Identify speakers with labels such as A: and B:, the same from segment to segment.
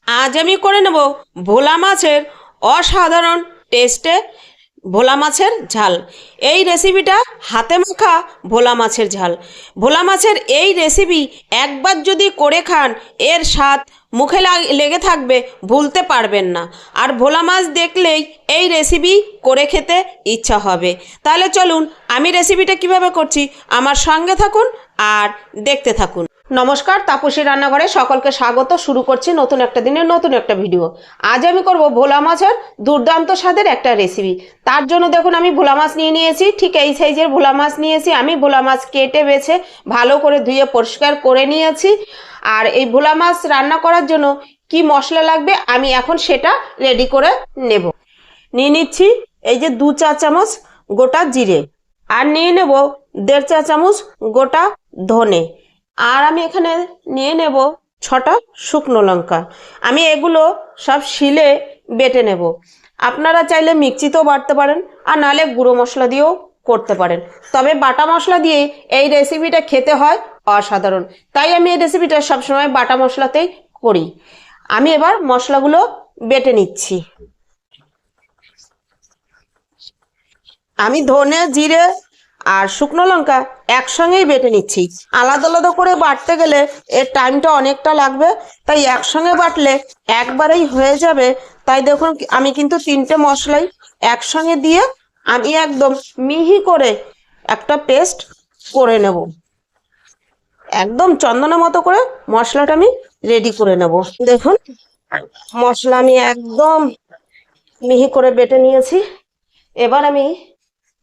A: আজ আমি করে নেব ভোলা মাছের অসাধারণ টেস্টে ভোলা মাছের ঝাল। এই রেসিপিটা হাতে মাখা ভোলা মাছের ঝাল। ভোলা মাছের এই রেসিপি একবার যদি করে খান এর স্বাদ মুখে লেগে থাকবে, ভুলতে পারবেন না। আর ভোলা মাছ দেখলেই এই রেসিপি করে খেতে ইচ্ছা হবে। তাহলে চলুন আমি রেসিপিটা কিভাবে করছি আমার সঙ্গে থাকুন আর দেখতে থাকুন। নমস্কার, তাপসী রান্নাঘরে সকলকে স্বাগত। শুরু করছি নতুন একটা দিনের নতুন একটা ভিডিও। আজ আমি করব ভোলা মাছের দুর্দান্ত স্বাদের একটা রেসিপি। তার জন্য দেখুন আমি ভোলা মাছ নিয়ে নিয়েছি, ঠিক এই সাইজের ভোলা মাছ নিয়েছি। আমি ভোলা মাছ কেটে বেছে ভালো করে ধুয়ে পরিষ্কার করে নিয়েছি। আর এই ভোলা মাছ রান্না করার জন্য কি মশলা লাগবে আমি এখন সেটা রেডি করে নেব। নিয়ে নিচ্ছি এই যে 2 চা চামচ গোটা জিরে, আর নিয়ে নেব 1.5 চা চামচ গোটা ধনে, আর আমি এখানে নিয়ে নেব 6টা শুকনো লঙ্কা। আমি এগুলো সব শিলে বেটে নেব। আপনারা চাইলে মিক্সিতেও বাটতে পারেন, আর নাহলে গুঁড়ো মশলা দিয়েও করতে পারেন। তবে বাটা মশলা দিয়ে এই রেসিপিটা খেতে হয় অসাধারণ, তাই আমি এই রেসিপিটা সবসময় বাটা মশলাতেই করি। আমি এবার মশলাগুলো বেটে নিচ্ছি। আমি ধনে জিরে আর শুকনো লঙ্কা একসঙ্গেই বেটে নিচ্ছি। আলাদা আলাদা করে বাটতে গেলে এর টাইমটা অনেকটা লাগবে, তাই একসঙ্গে বাটলে একবারেই হয়ে যাবে। তাই দেখুন আমি কিন্তু 3টে মশলাই একসঙ্গে দিয়ে আমি একদম মিহি করে একটা পেস্ট করে নেব। একদম চন্দনের মতো করে মশলাটা আমি রেডি করে নেব। দেখুন মশলা আমি একদম মিহি করে বেটে নিয়েছি। এবার আমি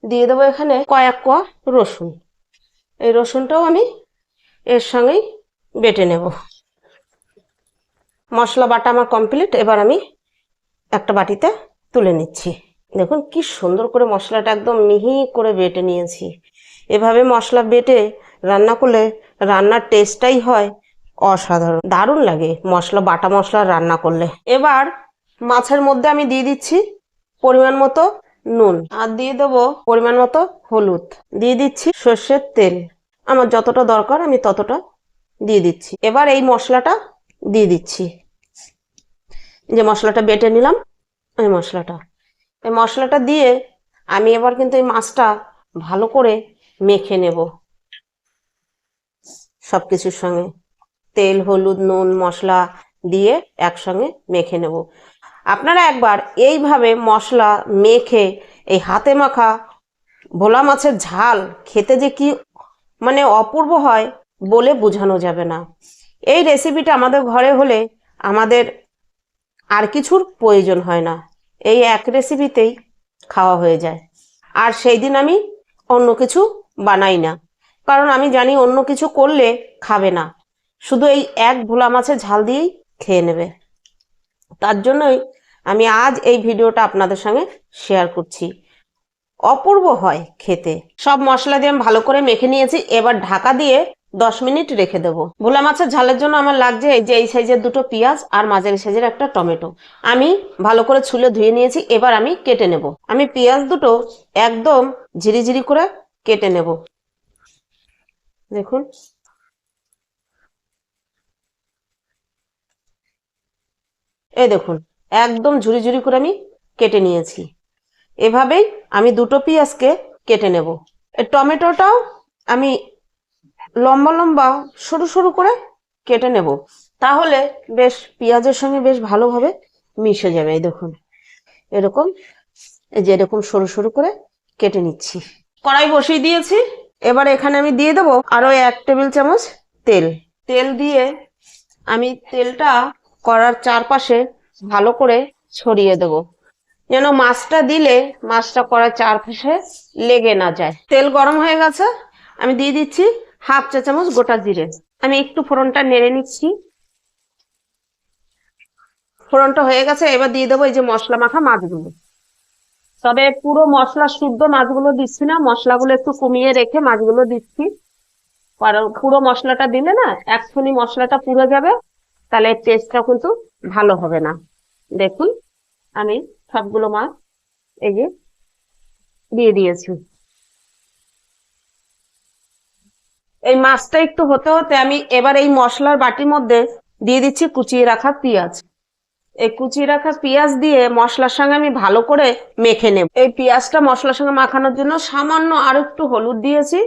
A: দিয়ে দেবো এখানে কয়েক কোয়া রসুন। এই রসুনটাও আমি এর সঙ্গেই বেটে নেব। মশলা বাটা আমার কমপ্লিট। এবার আমি একটা বাটিতে তুলে নিচ্ছি। দেখুন কি সুন্দর করে মশলাটা একদম মিহি করে বেটে নিয়েছি। এভাবে মশলা বেটে রান্না করলে রান্নার টেস্টটাই হয় অসাধারণ, দারুণ লাগে মশলা বাটা মশলা রান্না করলে। এবার মাছের মধ্যে আমি দিয়ে দিচ্ছি পরিমাণ মতো নুন, আর দিয়ে দেবো পরিমাণ মতো হলুদ, দিয়ে দিচ্ছি সর্ষের তেল। আমার যতটা দরকার আমি ততটা দিয়ে দিচ্ছি। এবার এই মশলাটা দিয়ে দিচ্ছি, যে মশলাটা বেটে নিলাম এই মশলাটা দিয়ে আমি এবার কিন্তু এই মাছটা ভালো করে মেখে নেব সব কিছুর সঙ্গে। তেল হলুদ নুন মশলা দিয়ে একসঙ্গে মেখে নেব। আপনারা একবার এইভাবে মশলা মেখে এই হাতে মাখা ভোলা মাছের ঝাল খেতে যে কি মানে অপূর্ব হয় বলে বোঝানো যাবে না। এই রেসিপিটা আমাদের ঘরে হলে আমাদের আর কিছুর প্রয়োজন হয় না, এই এক রেসিপিতেই খাওয়া হয়ে যায়। আর সেই দিন আমি অন্য কিছু বানাই না, কারণ আমি জানি অন্য কিছু করলে খাবে না, শুধু এই এক ভোলা মাছের ঝাল দিয়েই খেয়ে নেবে। তার জন্যই আমি আজ এই ভিডিওটা আপনাদের সঙ্গে শেয়ার করছি। অপূর্ব হয় খেতে। সব মশলা দিয়ে আমি ভালো করে মেখে নিয়েছি। এবার ঢাকা দিয়ে 10 মিনিট রেখে দেবো। ভোলা মাছের ঝালের জন্য আমার লাগছে এই যে এই সাইজের 2টো পেঁয়াজ আর মাঝারি সাইজের একটা টমেটো। আমি ভালো করে ছুলে ধুয়ে নিয়েছি। এবার আমি কেটে নেব। আমি পেঁয়াজ দুটো একদম ঝিরিঝিরি করে কেটে নেব। দেখুন এই দেখুন একদম ঝুরি ঝুরি করে আমি কেটে নিয়েছি। এভাবেই আমি 2টো পেঁয়াজকে কেটে নেব। এই টমেটোটাও আমি লম্বা লম্বা সরু সরু করে কেটে নেব, তাহলে বেশ পেঁয়াজের সঙ্গে বেশ ভালোভাবে মিশে যাবে। এই দেখুন এরকম, এই যে এরকম সরু সরু করে কেটে নিচ্ছি। কড়াই বসিয়ে দিয়েছি। এবার এখানে আমি দিয়ে দেবো আরো 1 টেবিল চামচ তেল। তেল দিয়ে আমি তেলটা কড়ার চারপাশে ভালো করে ছড়িয়ে দেব, যেন মাছটা দিলে মাছটা কড়ার চারপাশে লেগে না যায়। তেল গরম হয়ে গেছে, আমি দিয়ে দিচ্ছি 1/2 চা চামচ গোটা জিরে। আমি একটু ফোড়নটা নেড়ে নিচ্ছি। ফোড়নটা হয়ে গেছে, এবার দিয়ে দেবো এই যে মশলা মাখা মাছগুলো। তবে পুরো মশলা শুদ্ধ মাছগুলো দিচ্ছি না, মশলাগুলো একটু কমিয়ে রেখে মাছগুলো দিচ্ছি। কারণ পুরো মশলাটা দিলে না এক্ষুনি মশলাটা পুড়ে যাবে, তাহলে টেস্টটা কিন্তু ভালো হবে না। দেখুন আমি সবগুলো মাছ এই যে দিয়ে দিয়েছি। এই মাছটা একটু হতে হতে আমি এবার এই মশলার বাটির মধ্যে দিয়ে দিচ্ছি কুচিয়ে রাখা পেঁয়াজ। এই কুচিয়ে রাখা পেঁয়াজ দিয়ে মশলার সঙ্গে আমি ভালো করে মেখে নেব। এই পেঁয়াজটা মশলার সঙ্গে মাখানোর জন্য সামান্য আর একটু হলুদ দিয়েছি,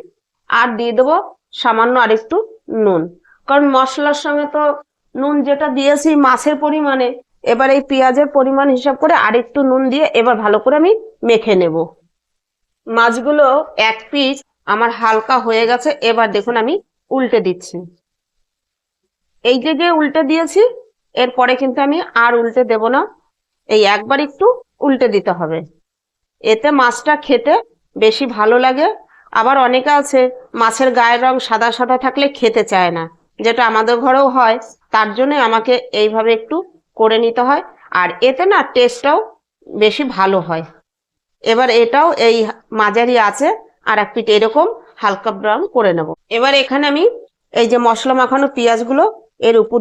A: আর দিয়ে দেবো সামান্য আর একটু নুন, কারণ মশলার সঙ্গে তো নুন যেটা দিয়েছি মাছের পরিমাণে, এবার এই পেঁয়াজের পরিমাণ হিসাব করে আর একটু নুন দিয়ে এবার ভালো করে আমি মেখে নেব। মাছগুলো এক পিস আমার হালকা হয়ে গেছে, এবার দেখুন আমি উল্টে দিচ্ছি। এই যে উল্টে দিয়েছি, এরপরে কিন্তু আমি আর উল্টে দেব না, এই একবার একটু উল্টে দিতে হবে, এতে মাছটা খেতে বেশি ভালো লাগে। আবার অনেকে আছে মাছের গায়ের রং সাদা সাদা থাকলে খেতে চায় না, যেটা আমাদের ঘরেও হয়, তার জন্য আমাকে এইভাবে একটু করে নিতে হয়, আর এতে না টেস্টটাও বেশি ভালো হয়। এবার এটাও এই মাঝারি আছে আর এক পিঠ এরকম হালকা ব্রাউন করে নেব। এবার এখানে আমি এই যে মশলা মাখানো পেঁয়াজগুলো এর উপর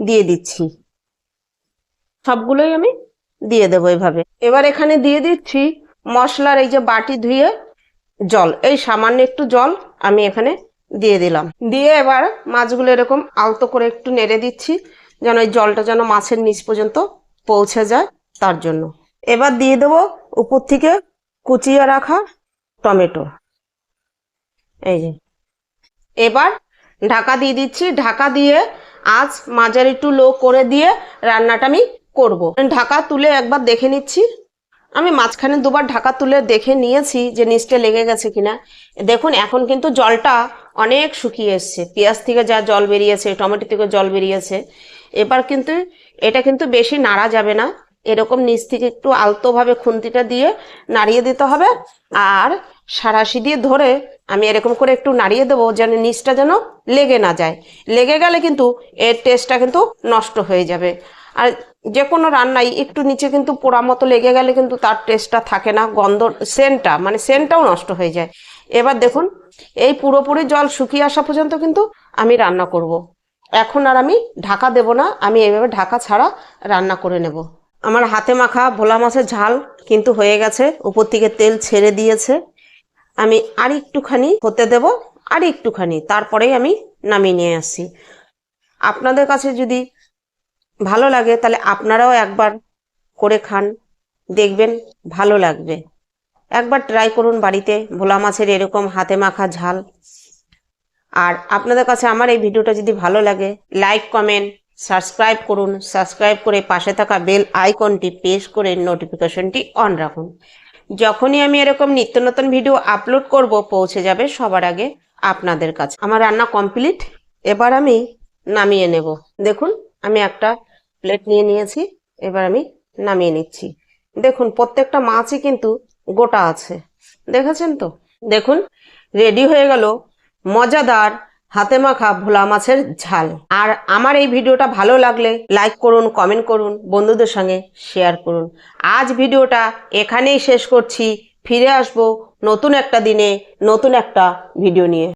A: দিয়ে দিচ্ছি, সবগুলোই আমি দিয়ে দেবো এভাবে। এবার এখানে দিয়ে দিচ্ছি মশলার এই যে বাটি ধুয়ে জল, এই সামান্য একটু জল আমি এখানে দিয়ে দিলাম। দিয়ে এবার মাছগুলো এরকম আলতো করে একটু নেড়ে দিচ্ছি, যেন এই জলটা যেন মাছের নিচ পর্যন্ত পৌঁছে যায়, তার জন্য। এবার দিয়ে দেবো উপর থেকে কুচিয়ে রাখা টমেটো, এই যে। এবার ঢাকা দিয়ে দিচ্ছি, ঢাকা দিয়ে আঁচ মাঝারি টু লো করে দিয়ে রান্নাটা আমি করব। ঢাকা তুলে একবার দেখে নিচ্ছি, আমি মাঝখানে দুবার ঢাকা তুলে দেখে নিয়েছি যে নিচটা লেগে গেছে কিনা। দেখুন এখন কিন্তু জলটা অনেক শুকিয়ে এসছে, পেঁয়াজ থেকে যা জল বেরিয়েছে, টমেটো থেকে জল বেরিয়েছে। এবার কিন্তু এটা কিন্তু বেশি নাড়া যাবে না, এরকম নিচ থেকে একটু আলতোভাবে খুন্তিটা দিয়ে নাড়িয়ে দিতে হবে, আর সাঁড়াশি দিয়ে ধরে আমি এরকম করে একটু নাড়িয়ে দেবো যেন নিচটা যেন লেগে না যায়। লেগে গেলে কিন্তু এর টেস্টটা কিন্তু নষ্ট হয়ে যাবে। আর যে কোনো রান্নাই একটু নিচে কিন্তু পোড়া মতো লেগে গেলে কিন্তু তার টেস্টটা থাকে না, গন্ধ সেন্টটাও নষ্ট হয়ে যায়। এবার দেখুন এই পুরোপুরি জল শুকিয়ে আসা পর্যন্ত কিন্তু আমি রান্না করব। এখন আর আমি ঢাকা দেব না, আমি এইভাবে ঢাকা ছাড়া রান্না করে নেব। আমার হাতে মাখা ভোলা মাছের ঝাল কিন্তু হয়ে গেছে, উপর থেকে তেল ছেড়ে দিয়েছে। আমি আর একটুখানি হতে দেব, আর একটুখানি, তারপরেই আমি নামিয়ে নিয়ে আসছি। আপনাদের কাছে যদি ভালো লাগে তাহলে আপনারাও একবার করে খান, দেখবেন ভালো লাগবে। একবার ট্রাই করুন বাড়িতে ভোলা মাছের এরকম হাতে মাখা ঝাল। আর আপনাদের কাছে আমার এই ভিডিওটা যদি ভালো লাগে, লাইক কমেন্ট সাবস্ক্রাইব করুন, সাবস্ক্রাইব করে পাশে থাকা বেল আইকনটি প্রেস করে নোটিফিকেশনটি অন রাখুন। যখনই আমি এরকম নিত্য নতুন ভিডিও আপলোড করব পৌঁছে যাবে সবার আগে আপনাদের কাছে। আমার রান্না কমপ্লিট, এবার আমি নামিয়ে নেব। দেখুন আমি একটা প্লেট নিয়ে নিয়েছি, এবার আমি নামিয়ে নিচ্ছি। দেখুন প্রত্যেকটা মাছই কিন্তু গোটা আছে, দেখেছেন তো। দেখুন রেডি হয়ে গেল মজাদার হাতে মাখা ভোলা মাছের ঝাল। আর আমার এই ভিডিওটা ভালো লাগলে লাইক করুন, কমেন্ট করুন, বন্ধুদের সঙ্গে শেয়ার করুন। আজ ভিডিওটা এখানেই শেষ করছি, ফিরে আসবো নতুন একটা দিনে নতুন একটা ভিডিও নিয়ে।